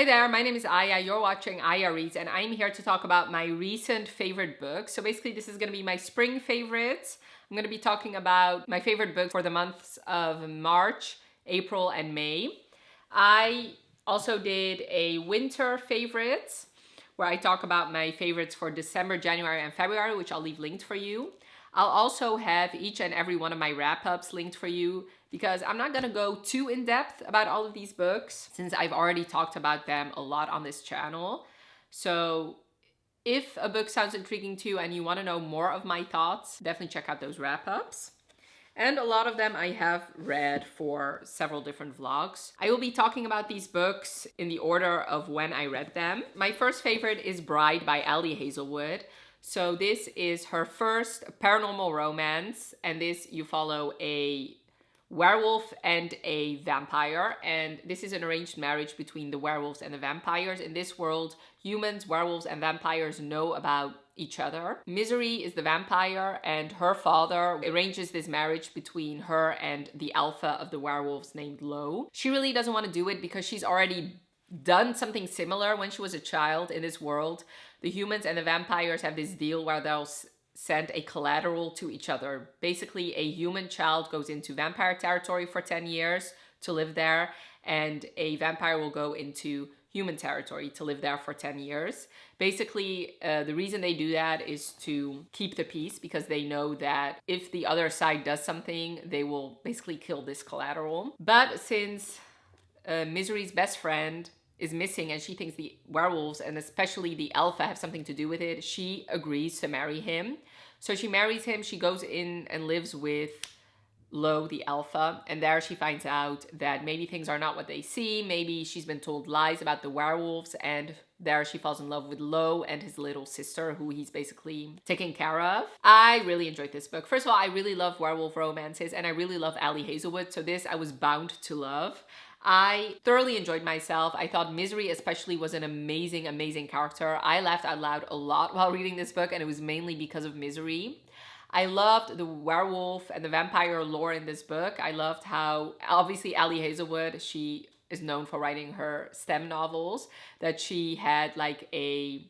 Hi there, my name is Aya, you're watching Aya Reads, and I'm here to talk about my recent favorite books. So basically this is going to be my spring favorites. I'm going to be talking about my favorite books for the months of March, April, and May. I also did a winter favorites, where I talk about my favorites for December, January, and February, which I'll leave linked for you. I'll also have each and every one of my wrap-ups linked for you because I'm not going to go too in-depth about all of these books since I've already talked about them a lot on this channel. So if a book sounds intriguing to you and you want to know more of my thoughts, definitely check out those wrap-ups. And a lot of them I have read for several different vlogs. I will be talking about these books in the order of when I read them. My first favorite is Bride by Ali Hazelwood. So this is her first paranormal romance, and this you follow a werewolf and a vampire, and this is an arranged marriage between the werewolves and the vampires. In this world, humans, werewolves, and vampires know about each other. Misery is the vampire, and her father arranges this marriage between her and the alpha of the werewolves named Lo. She really doesn't want to do it because she's already done something similar when she was a child in this world. The humans and the vampires have this deal where they'll send a collateral to each other. Basically, a human child goes into vampire territory for 10 years to live there, and a vampire will go into human territory to live there for 10 years. Basically, the reason they do that is to keep the peace because they know that if the other side does something, they will basically kill this collateral. But since Misery's best friend is missing and she thinks the werewolves and especially the alpha have something to do with it, she agrees to marry him. So she marries him, she goes in and lives with Lo, the alpha, and there she finds out that maybe things are not what they seem, maybe she's been told lies about the werewolves, and there she falls in love with Lo and his little sister, who he's basically taking care of. I really enjoyed this book. First of all, I really love werewolf romances, and I really love Ali Hazelwood, so this I was bound to love. I thoroughly enjoyed myself. I thought Misery especially was an amazing, amazing character. I laughed out loud a lot while reading this book, and it was mainly because of Misery. I loved the werewolf and the vampire lore in this book. I loved how, obviously, Ali Hazelwood, she is known for writing her STEM novels, that she had like a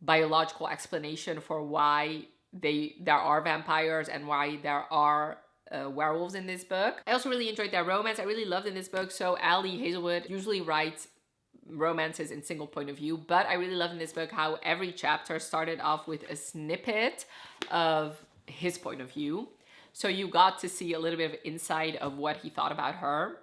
biological explanation for why there are vampires and why there are werewolves in this book. I also really enjoyed their romance. I really loved in this book. So Ali Hazelwood usually writes romances in single point of view, but I really loved in this book how every chapter started off with a snippet of his point of view. So you got to see a little bit of insight of what he thought about her.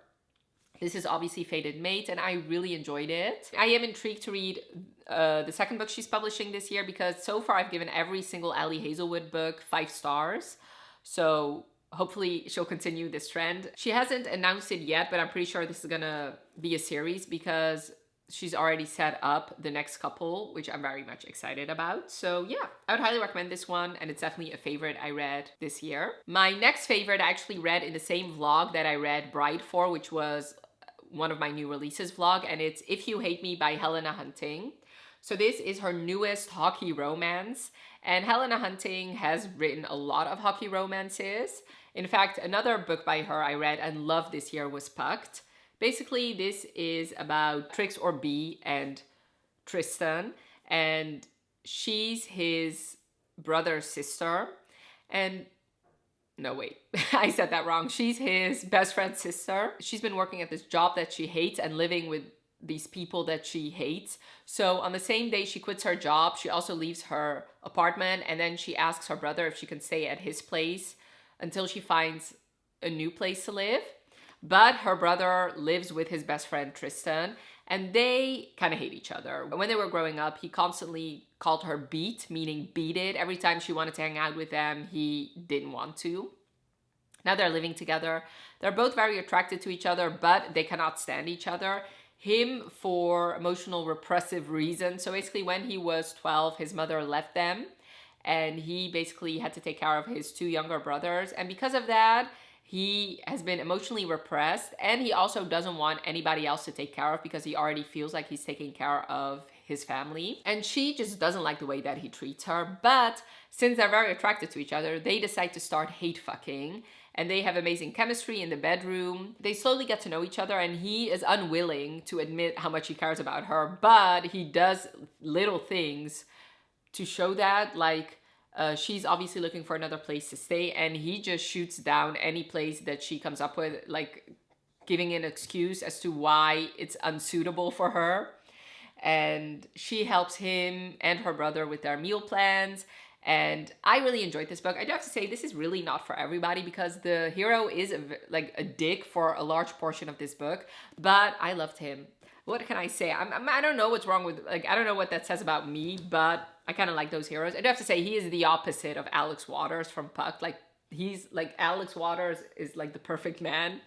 This is obviously Fated Mate, and I really enjoyed it. I am intrigued to read the second book she's publishing this year because so far I've given every single Ali Hazelwood book 5 stars. So hopefully she'll continue this trend. She hasn't announced it yet, but I'm pretty sure this is gonna be a series because she's already set up the next couple, which I'm very much excited about. So yeah, I would highly recommend this one, and it's definitely a favorite I read this year. My next favorite I actually read in the same vlog that I read Bride for, which was one of my new releases vlog, and it's If You Hate Me by Helena Hunting. So this is her newest hockey romance, and Helena Hunting has written a lot of hockey romances. In fact, another book by her I read and loved this year was Pucked. Basically, this is about Trix or B and Tristan, and she's his brother's sister. And no, wait, I said that wrong. She's his best friend's sister. She's been working at this job that she hates and living with these people that she hates. So on the same day she quits her job, she also leaves her apartment, and then she asks her brother if she can stay at his place until she finds a new place to live. But her brother lives with his best friend Tristan, and they kind of hate each other. When they were growing up, he constantly called her Beat, meaning beat it. Every time she wanted to hang out with them, he didn't want to. Now they're living together. They're both very attracted to each other, but they cannot stand each other. Him for emotional repressive reasons. So basically when he was 12, his mother left them, and he basically had to take care of his 2 younger brothers. And because of that, he has been emotionally repressed, and he also doesn't want anybody else to take care of because he already feels like he's taking care of his family. And she just doesn't like the way that he treats her. But since they're very attracted to each other, they decide to start hate fucking. and they have amazing chemistry in the bedroom. They slowly get to know each other, and he is unwilling to admit how much he cares about her, but he does little things to show that, like she's obviously looking for another place to stay, and he just shoots down any place that she comes up with, like giving an excuse as to why it's unsuitable for her. And she helps him and her brother with their meal plans. And I really enjoyed this book. I do have to say, this is really not for everybody because the hero is like a dick for a large portion of this book, but I loved him. What can I say? I don't know what's wrong with, like, I don't know what that says about me, but I kind of like those heroes. I do have to say, he is the opposite of Alex Waters from Puck. Like, he's like, Alex Waters is like the perfect man.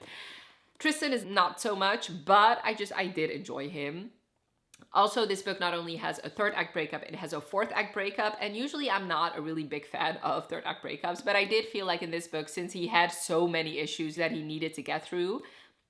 Tristan is not so much, but I did enjoy him. Also, this book not only has a third act breakup, it has a fourth act breakup, and usually I'm not a really big fan of third act breakups, but I did feel like in this book, since he had so many issues that he needed to get through,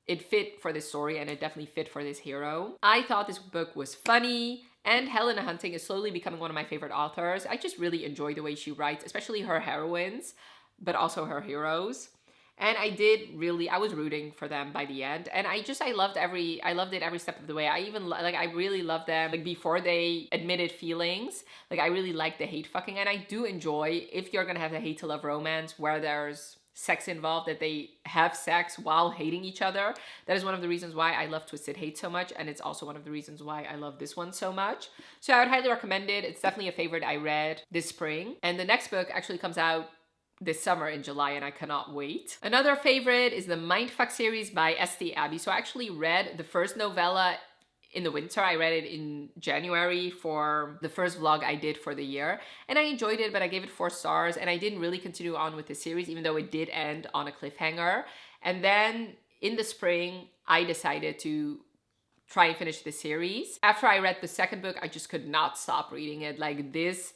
it fit for this story, and it definitely fit for this hero. I thought this book was funny, and Helena Hunting is slowly becoming one of my favorite authors. I just really enjoy the way she writes, especially her heroines, but also her heroes. And I was rooting for them by the end. And I loved it every step of the way. I really loved them, like, before they admitted feelings. Like, I really liked the hate fucking. And I do enjoy, if you're gonna have a hate to love romance where there's sex involved, that they have sex while hating each other. That is one of the reasons why I love Twisted Hate so much. And it's also one of the reasons why I love this one so much. So I would highly recommend it. It's definitely a favorite I read this spring. And the next book actually comes out this summer in July, and I cannot wait. Another favorite is the Mindfuck series by St. Abbey. So I actually read the first novella in the winter. I read it in January for the first vlog I did for the year, and I enjoyed it, but I gave it 4 stars, and I didn't really continue on with the series, even though it did end on a cliffhanger. And then in the spring, I decided to try and finish the series. After I read the second book, I just could not stop reading it. Like, this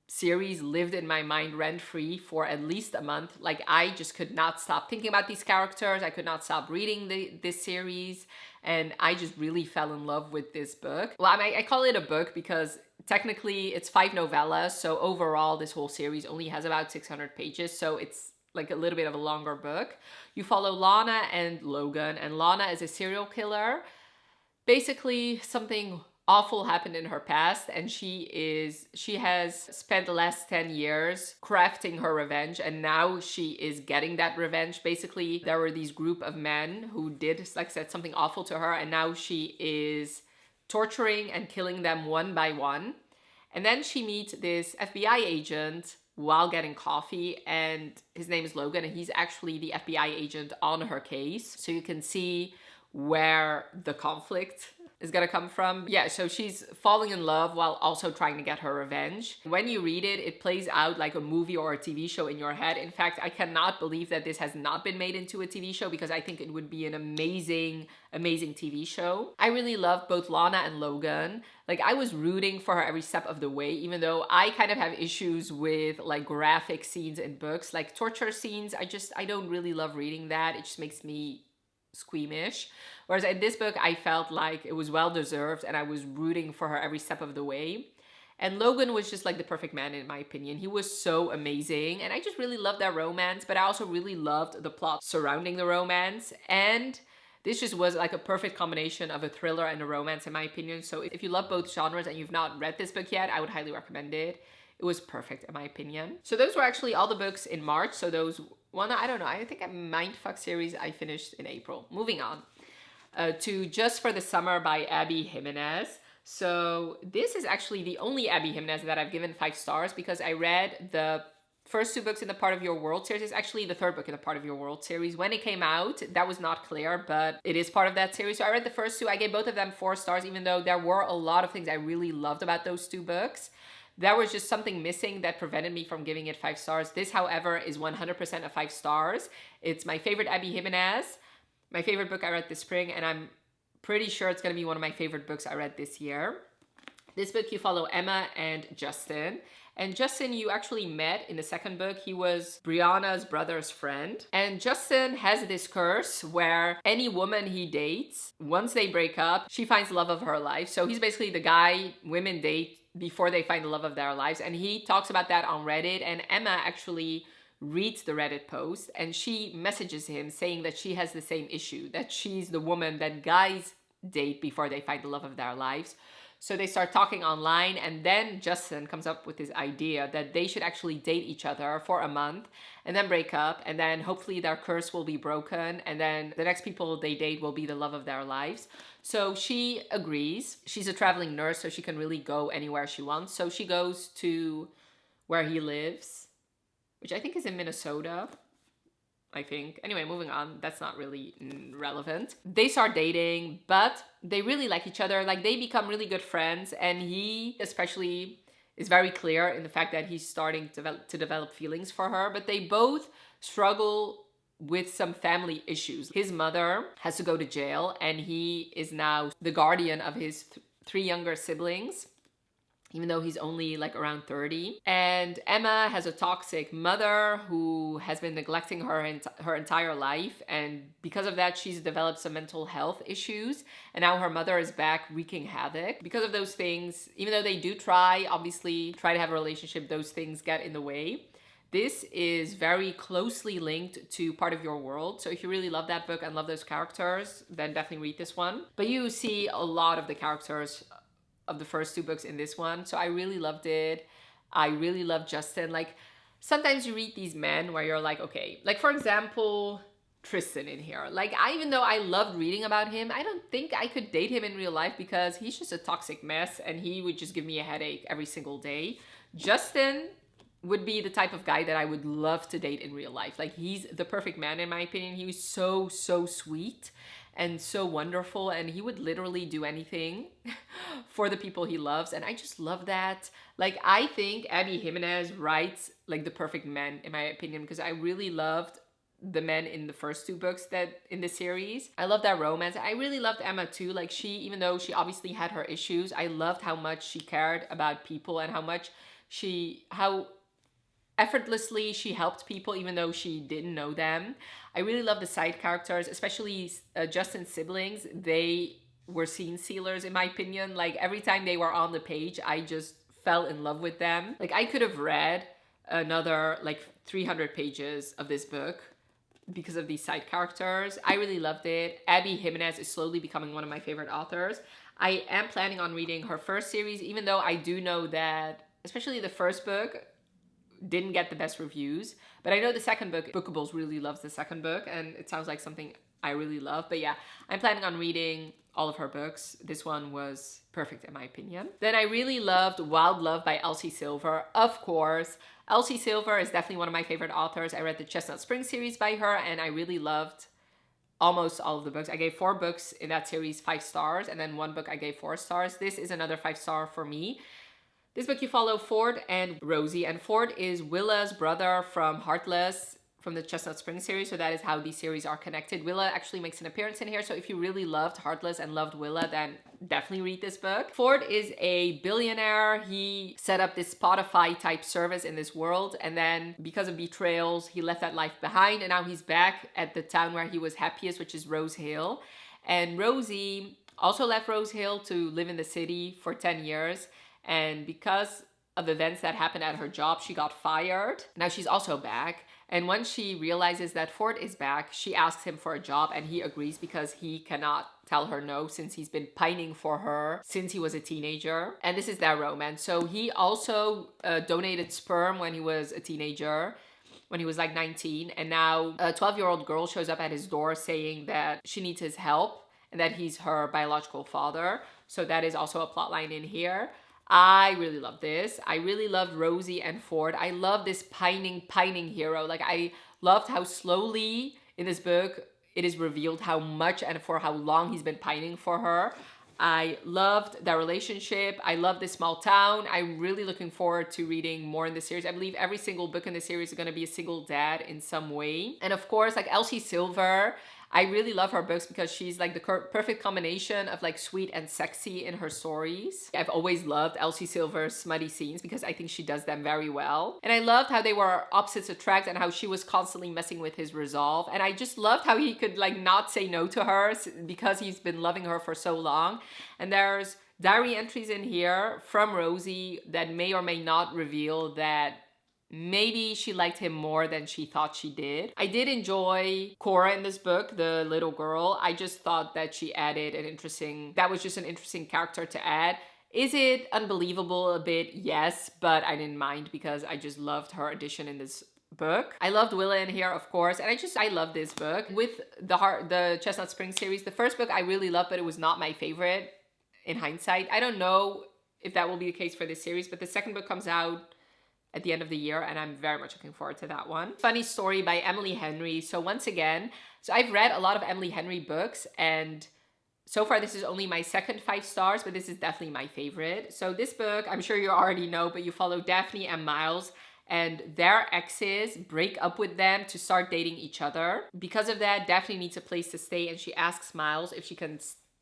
series lived in my mind rent-free for at least a month. Like, I just could not stop thinking about these characters. I could not stop reading this series, and I just really fell in love with this book. Well, I call it a book because technically it's 5 novellas, so overall this whole series only has about 600 pages, so it's like a little bit of a longer book. You follow Lana and Logan, and Lana is a serial killer. Basically, something awful happened in her past, and she has spent the last 10 years crafting her revenge, and now she is getting that revenge. Basically, there were these group of men who did, like I said, something awful to her, and now she is torturing and killing them one by one. And then she meets this FBI agent while getting coffee, and his name is Logan, and he's actually the FBI agent on her case. So you can see where the conflict is gonna come from. Yeah, so she's falling in love while also trying to get her revenge. When you read it, it plays out like a movie or a TV show in your head. In fact, I cannot believe that this has not been made into a TV show, because I think it would be an amazing, amazing TV show. I really love both Lana and Logan. Like, I was rooting for her every step of the way, even though I kind of have issues with like graphic scenes in books, like torture scenes. I don't really love reading that. It just makes me squeamish. Whereas in this book, I felt like it was well deserved, and I was rooting for her every step of the way. And Logan was just like the perfect man, in my opinion. He was so amazing, and I just really loved their romance, but I also really loved the plot surrounding the romance. And this just was like a perfect combination of a thriller and a romance, in my opinion. So if you love both genres and you've not read this book yet, I would highly recommend it. It was perfect, in my opinion. So those were actually all the books in March. So those one, I don't know, I think a Mindfuck series I finished in April. Moving on to Just for the Summer by Abby Jimenez. So this is actually the only Abby Jimenez that I've given 5 stars, because I read the first 2 books in the Part of Your World series. It's actually the 3rd book in the Part of Your World series. When it came out, that was not clear, but it is part of that series. So I read the first 2. I gave both of them 4 stars, even though there were a lot of things I really loved about those 2 books. There was just something missing that prevented me from giving it 5 stars. This, however, is 100% of 5 stars. It's my favorite Abby Jimenez, my favorite book I read this spring, and I'm pretty sure it's going to be one of my favorite books I read this year. This book, you follow Emma and Justin. And Justin, you actually met in the 2nd book. He was Brianna's brother's friend. And Justin has this curse where any woman he dates, once they break up, she finds the love of her life. So he's basically the guy women date before they find the love of their lives. And he talks about that on Reddit. And Emma actually reads the Reddit post and she messages him saying that she has the same issue, that she's the woman that guys date before they find the love of their lives. So they start talking online, and then Justin comes up with this idea that they should actually date each other for a month and then break up, and then hopefully their curse will be broken, and then the next people they date will be the love of their lives. So she agrees. She's a traveling nurse, so she can really go anywhere she wants. So she goes to where he lives, which I think is in Minnesota. I think. Anyway, moving on. That's not really relevant. They start dating, but they really like each other. Like, they become really good friends, and he especially is very clear in the fact that he's starting to develop feelings for her, but they both struggle with some family issues. His mother has to go to jail, and he is now the guardian of his three younger siblings, even though he's only like around 30. And Emma has a toxic mother who has been neglecting her her entire life. And because of that, she's developed some mental health issues. And now her mother is back wreaking havoc. Because of those things, even though they do obviously try to have a relationship, those things get in the way. This is very closely linked to Part of Your World. So if you really love that book and love those characters, then definitely read this one. But you see a lot of the characters of the first two books in this one. So I really loved it. I really love Justin. Like, sometimes you read these men where you're like, okay, like for example, Tristan in here. Like, even though I loved reading about him, I don't think I could date him in real life because he's just a toxic mess and he would just give me a headache every single day. Justin would be the type of guy that I would love to date in real life. Like, he's the perfect man in my opinion. He was so sweet and so wonderful, and he would literally do anything for the people he loves, and I just love that. Like, I think Abby Jimenez writes like the perfect men in my opinion, because I really loved the men in the first two books that in the series. I love that romance. I really loved Emma too. Like, she, even though she obviously had her issues, I loved how much she cared about people and how effortlessly she helped people even though she didn't know them. I really love the side characters, especially Justin's siblings. They were scene sealers in my opinion. Like, every time they were on the page, I just fell in love with them. Like, I could have read another like 300 pages of this book because of these side characters. I really loved it. Abby Jimenez is slowly becoming one of my favorite authors. I am planning on reading her first series, even though I do know that especially the first book didn't get the best reviews, but I know the second book, Bookables really loves the second book, and it sounds like something I really love. But yeah, I'm planning on reading all of her books. This one was perfect in my opinion. Then I really loved Wild Love by Elsie Silver. Of course, Elsie Silver is definitely one of my favorite authors. I read the Chestnut Spring series by her, and I really loved almost all of the books. I gave 4 books in that series 5 stars, and then 1 book I gave 4 stars. This is another 5-star for me. This book, you follow Ford and Rosie, and Ford is Willa's brother from Heartless, from the Chestnut Spring series, so that is how these series are connected. Willa actually makes an appearance in here, so if you really loved Heartless and loved Willa, then definitely read this book. Ford is a billionaire. He set up this Spotify type service in this world, and then because of betrayals, he left that life behind, and now he's back at the town where he was happiest, which is Rose Hill. And Rosie also left Rose Hill to live in the city for 10 years. And because of events that happened at her job, she got fired. Now she's also back. And when she realizes that Ford is back, she asks him for a job, and he agrees because he cannot tell her no since he's been pining for her since he was a teenager. And this is their romance. So he also donated sperm when he was a teenager, when he was like 19. And now a 12-year-old girl shows up at his door saying that she needs his help and that he's her biological father. So that is also a plot line in here. I really love this. I really loved Rosie and Ford. I love this pining hero. Like, I loved how slowly in this book it is revealed how much and for how long he's been pining for her. I loved their relationship. I love this small town. I'm really looking forward to reading more in this series. I believe every single book in this series is going to be a single dad in some way. And of course, like Elsie Silver, I really love her books because she's like the perfect combination of like sweet and sexy in her stories. I've always loved Elsie Silver's smutty scenes because I think she does them very well. And I loved how they were opposites attract and how she was constantly messing with his resolve. And I just loved how he could like not say no to her because he's been loving her for so long. And there's diary entries in here from Rosie that may or may not reveal that maybe she liked him more than she thought she did. I did enjoy Cora in this book, the little girl. I just thought that she added that was just an interesting character to add. Is it unbelievable a bit? Yes, but I didn't mind because I just loved her addition in this book. I loved Willa in here, of course, and I love this book. With the Chestnut Spring series, the first book I really loved, but it was not my favorite in hindsight. I don't know if that will be the case for this series, but the second book comes out at the end of the year, and I'm very much looking forward to that one. Funny story by Emily Henry. So once again, I've read a lot of Emily Henry books, and so far this is only my second 5 stars, but this is definitely my favorite. So this book, I'm sure you already know, but you follow Daphne and Miles, and their exes break up with them to start dating each other. Because of that, Daphne needs a place to stay, and she asks Miles if she can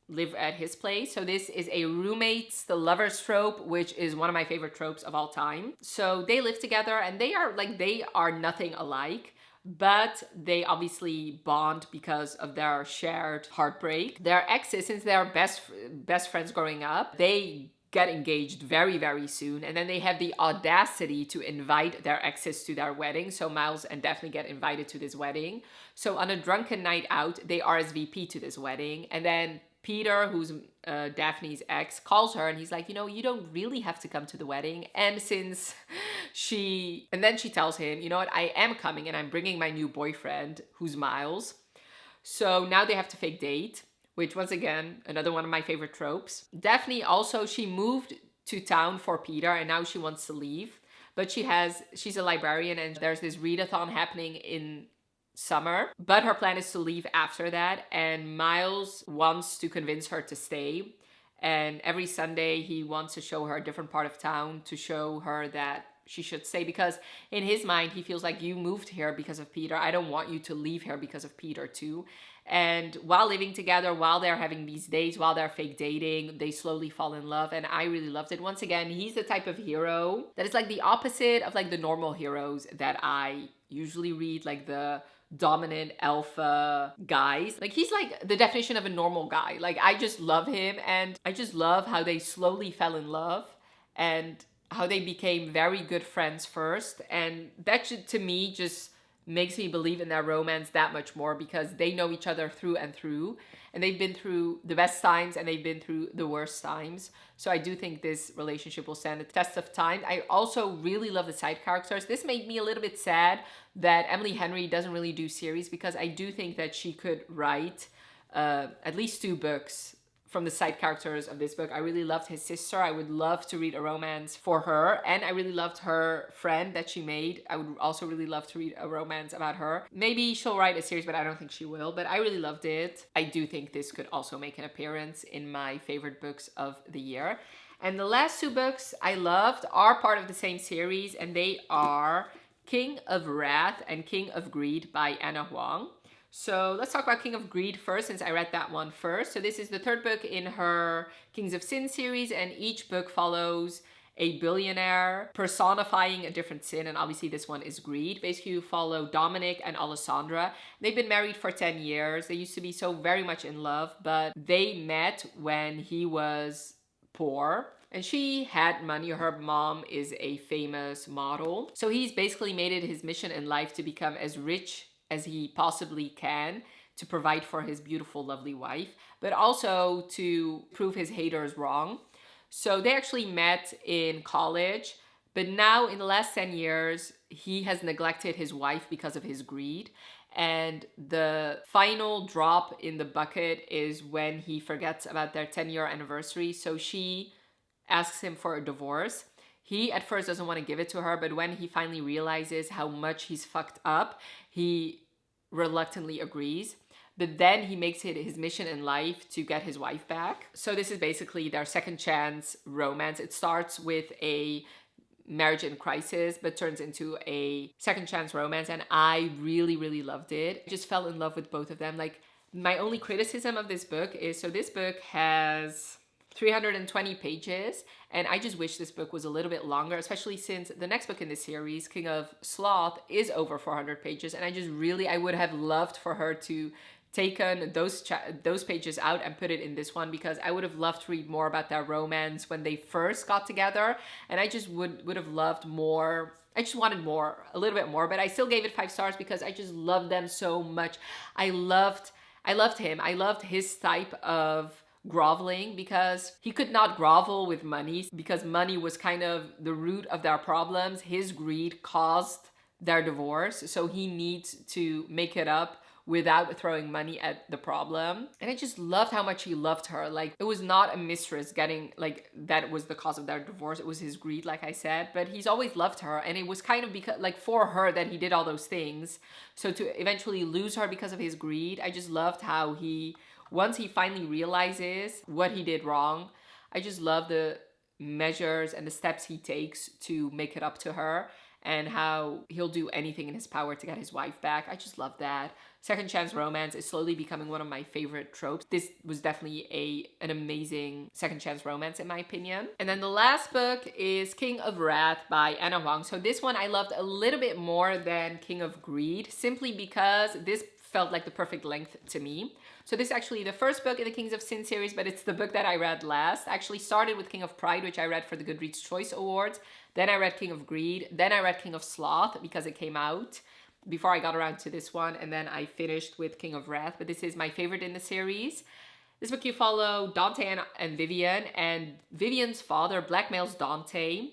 live at his place. So this is a roommates, the lovers trope, which is one of my favorite tropes of all time. So they live together, and they are nothing alike, but they obviously bond because of their shared heartbreak. Their exes, since they're best friends growing up, they get engaged very, very soon, and then they have the audacity to invite their exes to their wedding. So Miles and Daphne get invited to this wedding. So on a drunken night out, they RSVP to this wedding, and then Peter, who's Daphne's ex, calls her and he's like, you don't really have to come to the wedding. And then she tells him, you know what, I am coming and I'm bringing my new boyfriend, who's Miles. So now they have to fake date, which once again, another one of my favorite tropes. Daphne also, she moved to town for Peter and now she wants to leave. But she's a librarian and there's this readathon happening in summer, but her plan is to leave after that, and Miles wants to convince her to stay, and every Sunday he wants to show her a different part of town to show her that she should stay, because in his mind he feels like, you moved here because of Peter, I don't want you to leave here because of Peter too. And while living together, while they're having these days, while they're fake dating, they slowly fall in love, and I really loved it. Once again, he's the type of hero that is like the opposite of like the normal heroes that I usually read, like the dominant alpha guys. Like, he's like the definition of a normal guy. Like, I just love him, and I just love how they slowly fell in love and how they became very good friends first. And that to me just makes me believe in their romance that much more, because they know each other through and through, and they've been through the best times and they've been through the worst times. So I do think this relationship will stand the test of time. I also really love the side characters. This made me a little bit sad that Emily Henry doesn't really do series, because I do think that she could write at least 2 books from the side characters of this book. I really loved his sister. I would love to read a romance for her. And I really loved her friend that she made. I would also really love to read a romance about her. Maybe she'll write a series, but I don't think she will. But I really loved it. I do think this could also make an appearance in my favorite books of the year. And the last 2 books I loved are part of the same series, and they are King of Wrath and King of Greed by Anna Huang. So let's talk about King of Greed first, since I read that one first. So this is the 3rd book in her Kings of Sin series, and each book follows a billionaire personifying a different sin, and obviously this one is greed. Basically, you follow Dominic and Alessandra. They've been married for 10 years. They used to be so very much in love, but they met when he was poor. And she had money. Her mom is a famous model. So he's basically made it his mission in life to become as rich as he possibly can to provide for his beautiful, lovely wife, but also to prove his haters wrong. So they actually met in college, but now in the last 10 years, he has neglected his wife because of his greed. And the final drop in the bucket is when he forgets about their 10-year anniversary. So she asks him for a divorce. He at first doesn't want to give it to her, but when he finally realizes how much he's fucked up, he reluctantly agrees. But then he makes it his mission in life to get his wife back. So this is basically their second chance romance. It starts with a marriage in crisis, but turns into a second chance romance. And I really, really loved it. I just fell in love with both of them. Like, my only criticism of this book is, so this book has 320 pages, and I just wish this book was a little bit longer, especially since the next book in this series, King of Sloth, is over 400 pages, and I would have loved for her to taken those pages out and put it in this one, because I would have loved to read more about their romance when they first got together, and I just would have loved more. I just wanted more, a little bit more, but I still gave it 5 stars because I just loved them so much. I loved him. I loved his type of groveling, because he could not grovel with money, because money was kind of the root of their problems. His greed caused their divorce, so he needs to make it up without throwing money at the problem. And I just loved how much he loved her. Like, it was not a mistress getting, like, that was the cause of their divorce. It was his greed, like I said, but he's always loved her, and it was kind of because, like, for her that he did all those things. So to eventually lose her because of his greed, I just loved how once he finally realizes what he did wrong, I just love the measures and the steps he takes to make it up to her, and how he'll do anything in his power to get his wife back. I just love that. Second chance romance is slowly becoming one of my favorite tropes. This was definitely an amazing second chance romance in my opinion. And then the last book is King of Wrath by Anna Huang. So this one I loved a little bit more than King of Greed, simply because this felt like the perfect length to me. So this is actually the first book in the Kings of Sin series, but it's the book that I read last. I actually started with King of Pride, which I read for the Goodreads Choice Awards. Then I read King of Greed. Then I read King of Sloth because it came out before I got around to this one. And then I finished with King of Wrath, but this is my favorite in the series. This book you follow Dante and Vivian, and Vivian's father blackmails Dante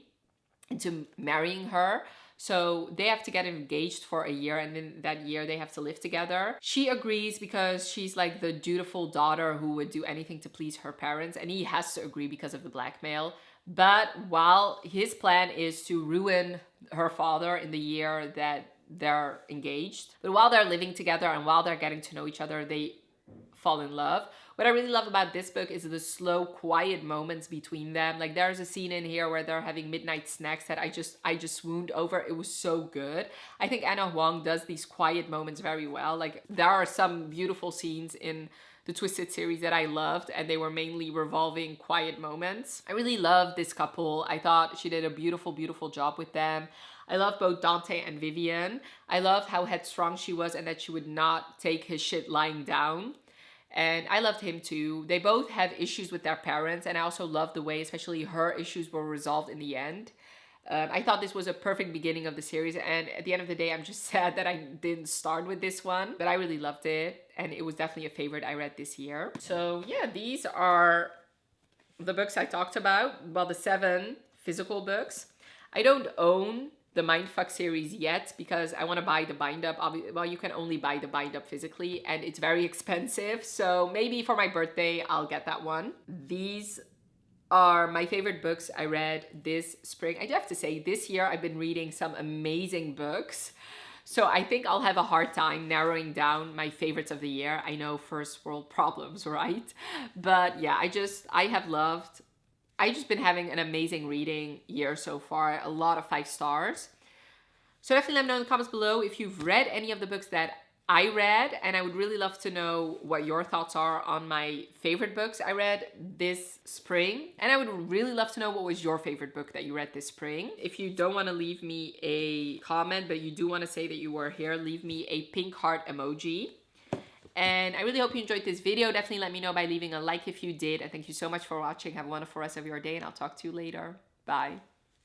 into marrying her. So they have to get engaged for a year, and in that year they have to live together. She agrees because she's like the dutiful daughter who would do anything to please her parents, and he has to agree because of the blackmail. But while his plan is to ruin her father in the year that they're engaged, but while they're living together and while they're getting to know each other, they fall in love. What I really love about this book is the slow, quiet moments between them. Like, there's a scene in here where they're having midnight snacks that I just swooned over. It was so good. I think Anna Huang does these quiet moments very well. Like, there are some beautiful scenes in the Twisted series that I loved, and they were mainly revolving quiet moments. I really love this couple. I thought she did a beautiful, beautiful job with them. I love both Dante and Vivian. I loved how headstrong she was and that she would not take his shit lying down. And I loved him too. They both have issues with their parents, and I also loved the way especially her issues were resolved in the end. I thought this was a perfect beginning of the series, and at the end of the day I'm just sad that I didn't start with this one, but I really loved it, and it was definitely a favorite I read this year. So yeah, these are the books I talked about. Well, the 7 physical books. I don't own the Mindfuck series yet because I want to buy the bind up. Well, you can only buy the bind up physically and it's very expensive. So maybe for my birthday, I'll get that one. These are my favorite books I read this spring. I do have to say, this year I've been reading some amazing books. So I think I'll have a hard time narrowing down my favorites of the year. I know first world problems, right? But yeah, I've just been having an amazing reading year so far. A lot of 5 stars. So definitely let me know in the comments below if you've read any of the books that I read. And I would really love to know what your thoughts are on my favorite books I read this spring. And I would really love to know what was your favorite book that you read this spring. If you don't want to leave me a comment, but you do want to say that you were here, leave me a pink heart emoji. And I really hope you enjoyed this video. Definitely let me know by leaving a like if you did. And thank you so much for watching. Have a wonderful rest of your day, and I'll talk to you later. Bye.